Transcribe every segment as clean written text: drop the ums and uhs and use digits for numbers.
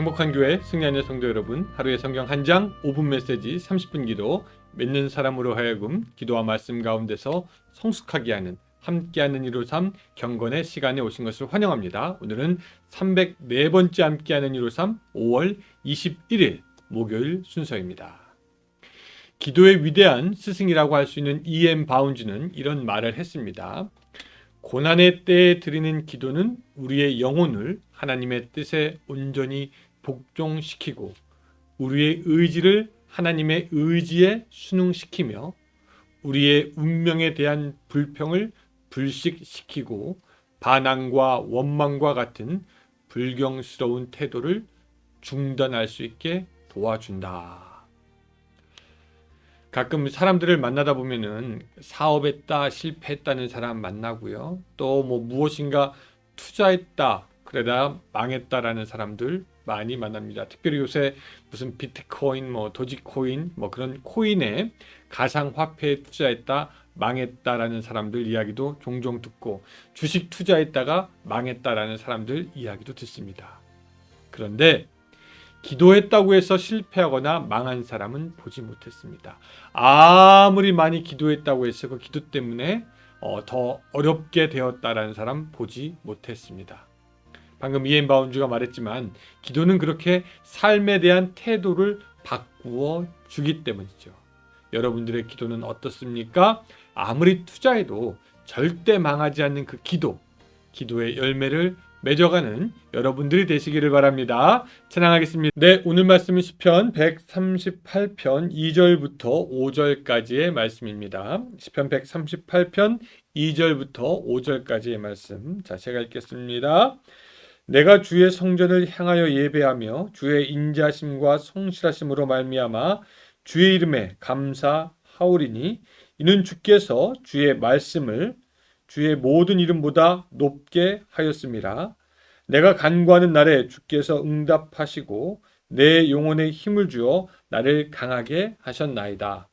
행복한 교회 승리하는 성도 여러분, 하루의 성경 한 장 5분 메시지 30분 기도, 믿는 사람으로 하여금 기도와 말씀 가운데서 성숙하게 하는 함께하는 153 경건의 시간에 오신 것을 환영합니다. 오늘은 304번째 함께하는 153 5월 21일 목요일 순서입니다. 기도의 위대한 스승이라고 할 수 있는 E.M. 바운즈는 이런 말을 했습니다. 고난의 때에 드리는 기도는 우리의 영혼을 하나님의 뜻에 온전히 복종시키고 우리의 의지를 하나님의 의지에 순응시키며 우리의 운명에 대한 불평을 불식시키고 반항과 원망과 같은 불경스러운 태도를 중단할 수 있게 도와준다. 가끔 사람들을 만나다 보면은 사업했다, 실패했다는 사람 만나고요. 또 무엇인가 투자했다, 그러다 망했다라는 사람들 많이 만납니다. 특별히 요새 무슨 비트코인, 도지코인, 그런 코인에 가상화폐에 투자했다, 망했다라는 사람들 이야기도 종종 듣고 주식 투자했다가 망했다라는 사람들 이야기도 듣습니다. 그런데 기도했다고 해서 실패하거나 망한 사람은 보지 못했습니다. 아무리 많이 기도했다고 해서 그 기도 때문에 더 어렵게 되었다라는 사람 보지 못했습니다. 방금 E.M. 바운즈가 말했지만 기도는 그렇게 삶에 대한 태도를 바꾸어 주기 때문이죠. 여러분들의 기도는 어떻습니까? 아무리 투자해도 절대 망하지 않는 그 기도의 열매를 맺어가는 여러분들이 되시기를 바랍니다. 찬양하겠습니다. 네, 오늘 말씀은 시편 138편 2절부터 5절까지의 말씀입니다. 시편 138편 2절부터 5절까지의 말씀. 자, 제가 읽겠습니다. 내가 주의 성전을 향하여 예배하며 주의 인자심과 성실하심으로 말미암아 주의 이름에 감사하오리니 이는 주께서 주의 말씀을 주의 모든 이름보다 높게 하였습니다. 내가 간구하는 날에 주께서 응답하시고 내 영혼에 힘을 주어 나를 강하게 하셨나이다.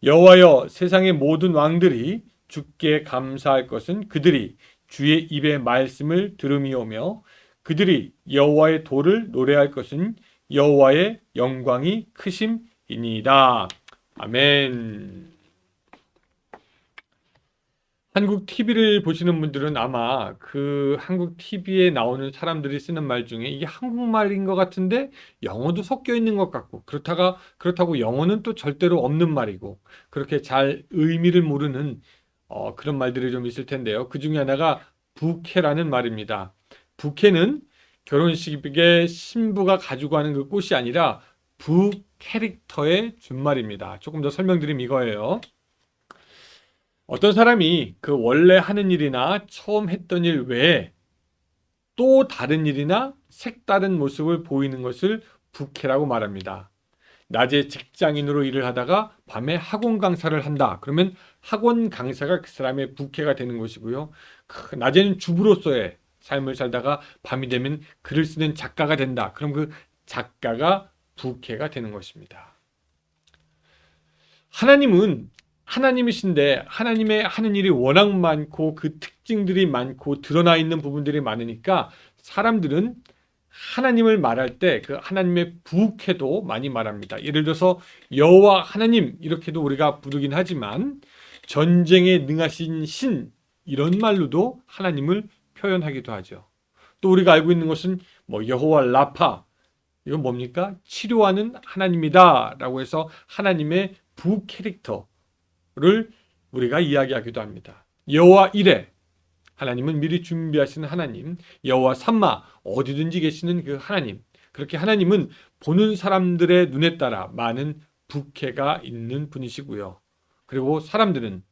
여호와여, 세상의 모든 왕들이 주께 감사할 것은 그들이 주의 입의 말씀을 들음이오며 그들이 여호와의 도를 노래할 것은 여호와의 영광이 크심이니이다. 아멘. 한국 TV를 보시는 분들은 아마 그 한국 TV에 나오는 사람들이 쓰는 말 중에 이게 한국말인 것 같은데 영어도 섞여 있는 것 같고 그렇다고 영어는 또 절대로 없는 말이고 그렇게 잘 의미를 모르는 그런 말들이 좀 있을 텐데요. 그 중에 하나가 부케라는 말입니다. 부케는 결혼식에 신부가 가지고 가는 그 꽃이 아니라 부 캐릭터의 준말입니다. 조금 더 설명드리면 이거예요. 어떤 사람이 그 원래 하는 일이나 처음 했던 일 외에 또 다른 일이나 색다른 모습을 보이는 것을 부캐라고 말합니다. 낮에 직장인으로 일을 하다가 밤에 학원 강사를 한다. 그러면 학원 강사가 그 사람의 부캐가 되는 것이고요. 낮에는 주부로서의 삶을 살다가 밤이 되면 글을 쓰는 작가가 된다. 그럼 그 작가가 부캐가 되는 것입니다. 하나님은 하나님이신데 하나님의 하는 일이 워낙 많고 그 특징들이 많고 드러나 있는 부분들이 많으니까 사람들은 하나님을 말할 때 그 하나님의 부캐도 많이 말합니다. 예를 들어서 여호와 하나님 이렇게도 우리가 부르긴 하지만 전쟁에 능하신 신 이런 말로도 하나님을 표현하기도 하죠. 또 우리가 알고 있는 것은 여호와 라파 이건 뭡니까? 치료하는 하나님이다 라고 해서 하나님의 부캐릭터 를 우리가 이야기하기도 합니다. 여호와 이레 하나님은 미리 준비하시는 하나님, 여호와 삼마 어디든지 계시는 그 하나님. 그렇게 하나님은 보는 사람들의 눈에 따라 많은 부캐가 있는 분이시고요. 그리고 사람들은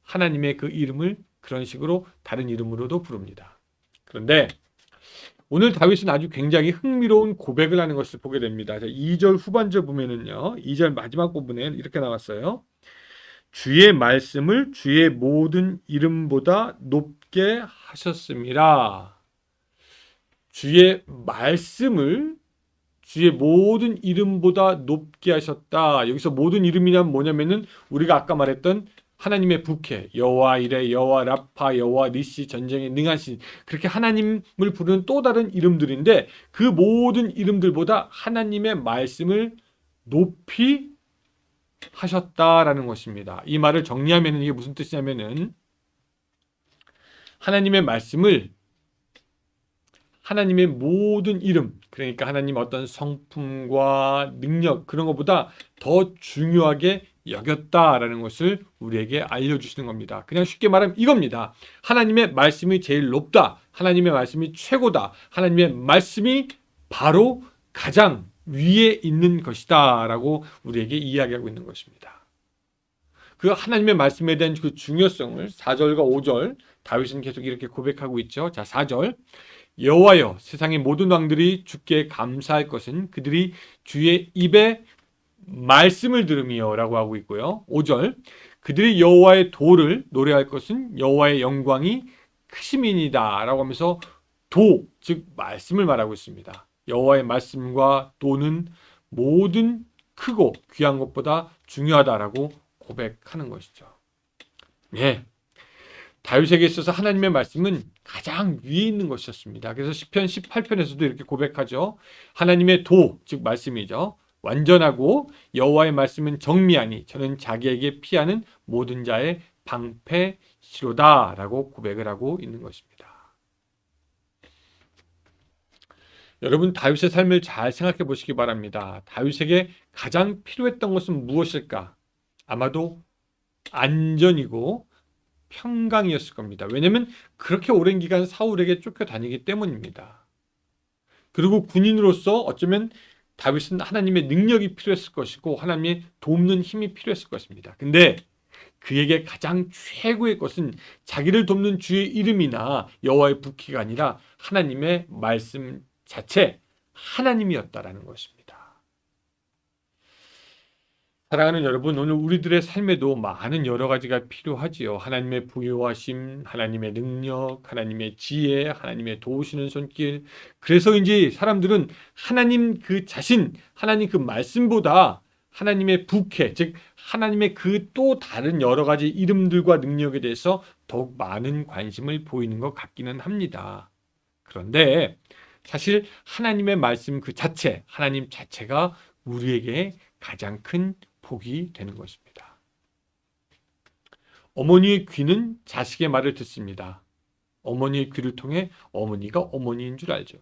하나님의 그 이름을 그런 식으로 다른 이름으로도 부릅니다. 그런데 오늘 다윗은 아주 굉장히 흥미로운 고백을 하는 것을 보게 됩니다. 2절 후반절 보면은요, 2절 마지막 부분에 이렇게 나왔어요. 주의 말씀을 주의 모든 이름보다 높게 하셨습니다. 주의 말씀을 주의 모든 이름보다 높게 하셨다. 여기서 모든 이름이란 뭐냐면은 우리가 아까 말했던 하나님의 부캐, 여호와 이레, 여호와 라파, 여호와 니시, 전쟁에 능하신, 그렇게 하나님을 부르는 또 다른 이름들인데 그 모든 이름들보다 하나님의 말씀을 높이 하셨다라는 것입니다. 이 말을 정리하면 이게 무슨 뜻이냐면은 하나님의 말씀을 하나님의 모든 이름, 그러니까 하나님 어떤 성품과 능력 그런 것보다 더 중요하게 여겼다라는 것을 우리에게 알려주시는 겁니다. 그냥 쉽게 말하면 이겁니다. 하나님의 말씀이 제일 높다. 하나님의 말씀이 최고다. 하나님의 말씀이 바로 가장 위에 있는 것이다 라고 우리에게 이야기하고 있는 것입니다. 그 하나님의 말씀에 대한 그 중요성을 4절과 5절 다윗은 계속 이렇게 고백하고 있죠. 자, 4절 여호와여 세상의 모든 왕들이 주께 감사할 것은 그들이 주의 입에 말씀을 들음이요 라고 하고 있고요. 5절 그들이 여호와의 도를 노래할 것은 여호와의 영광이 크심이니이다 라고 하면서 도, 즉 말씀을 말하고 있습니다. 여호와의 말씀과 도는 모든 크고 귀한 것보다 중요하다라고 고백하는 것이죠. 예. 다윗에게 있어서 하나님의 말씀은 가장 위에 있는 것이었습니다. 그래서 시편 18편에서도 이렇게 고백하죠. 하나님의 도, 즉 말씀이죠. 완전하고 여호와의 말씀은 정미하니 저는 자기에게 피하는 모든 자의 방패시로다라고 고백을 하고 있는 것입니다. 여러분 다윗의 삶을 잘 생각해 보시기 바랍니다. 다윗에게 가장 필요했던 것은 무엇일까? 아마도 안전이고 평강이었을 겁니다. 왜냐하면 그렇게 오랜 기간 사울에게 쫓겨다니기 때문입니다. 그리고 군인으로서 어쩌면 다윗은 하나님의 능력이 필요했을 것이고 하나님의 돕는 힘이 필요했을 것입니다. 근데 그에게 가장 최고의 것은 자기를 돕는 주의 이름이나 여호와의 부키가 아니라 하나님의 말씀 자체, 하나님이었다라는 것입니다. 사랑하는 여러분, 오늘 우리들의 삶에도 많은 여러 가지가 필요하지요. 하나님의 부요하심, 하나님의 능력, 하나님의 지혜, 하나님의 도우시는 손길. 그래서인지 사람들은 하나님 그 자신, 하나님 그 말씀보다 하나님의 부캐, 즉 하나님의 그 또 다른 여러 가지 이름들과 능력에 대해서 더욱 많은 관심을 보이는 것 같기는 합니다. 그런데 사실 하나님의 말씀 그 자체, 하나님 자체가 우리에게 가장 큰 복이 되는 것입니다. 어머니의 귀는 자식의 말을 듣습니다. 어머니의 귀를 통해 어머니가 어머니인 줄 알죠.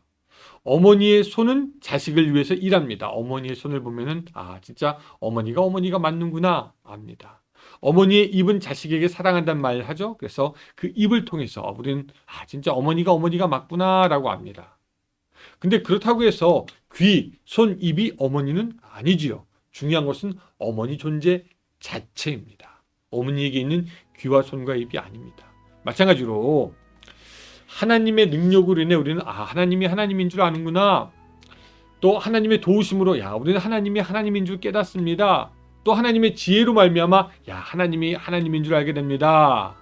어머니의 손은 자식을 위해서 일합니다. 어머니의 손을 보면은 진짜 어머니가 맞는구나 압니다. 어머니의 입은 자식에게 사랑한다는 말을 하죠. 그래서 그 입을 통해서 우리는 진짜 어머니가 맞구나라고 압니다. 근데 그렇다고 해서 귀, 손, 입이 어머니는 아니지요. 중요한 것은 어머니 존재 자체입니다. 어머니에게 있는 귀와 손과 입이 아닙니다. 마찬가지로 하나님의 능력으로 인해 우리는 하나님이 하나님인 줄 아는구나. 또 하나님의 도우심으로 우리는 하나님이 하나님인 줄 깨닫습니다. 또 하나님의 지혜로 말미암아 하나님이 하나님인 줄 알게 됩니다.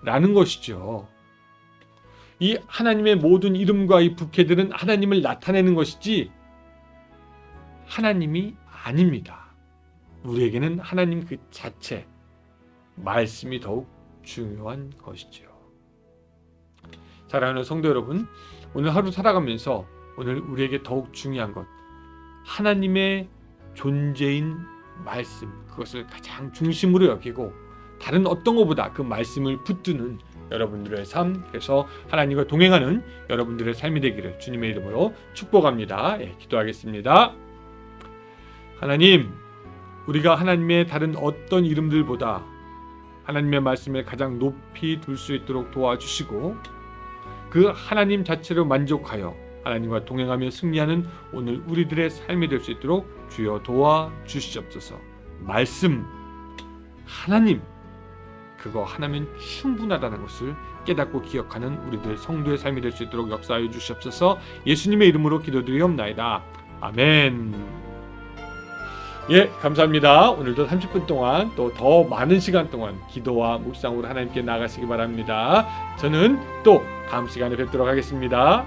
라는 것이죠. 이 하나님의 모든 이름과 이 부캐들은 하나님을 나타내는 것이지 하나님이 아닙니다. 우리에게는 하나님 그 자체, 말씀이 더욱 중요한 것이죠. 사랑하는 성도 여러분, 오늘 하루 살아가면서 오늘 우리에게 더욱 중요한 것, 하나님의 존재인 말씀, 그것을 가장 중심으로 여기고 다른 어떤 것보다 그 말씀을 붙드는 여러분들의 삶, 그래서 하나님과 동행하는 여러분들의 삶이 되기를 주님의 이름으로 축복합니다. 기도하겠습니다. 하나님, 우리가 하나님의 다른 어떤 이름들보다 하나님의 말씀을 가장 높이 둘 수 있도록 도와주시고 그 하나님 자체로 만족하여 하나님과 동행하며 승리하는 오늘 우리들의 삶이 될 수 있도록 주여 도와주시옵소서. 말씀, 하나님, 그거 하나면 충분하다는 것을 깨닫고 기억하는 우리들 성도의 삶이 될 수 있도록 역사하여 주시옵소서. 예수님의 이름으로 기도드리옵나이다. 아멘. 감사합니다. 오늘도 30분 동안 또 더 많은 시간 동안 기도와 묵상으로 하나님께 나아가시기 바랍니다. 저는 또 다음 시간에 뵙도록 하겠습니다.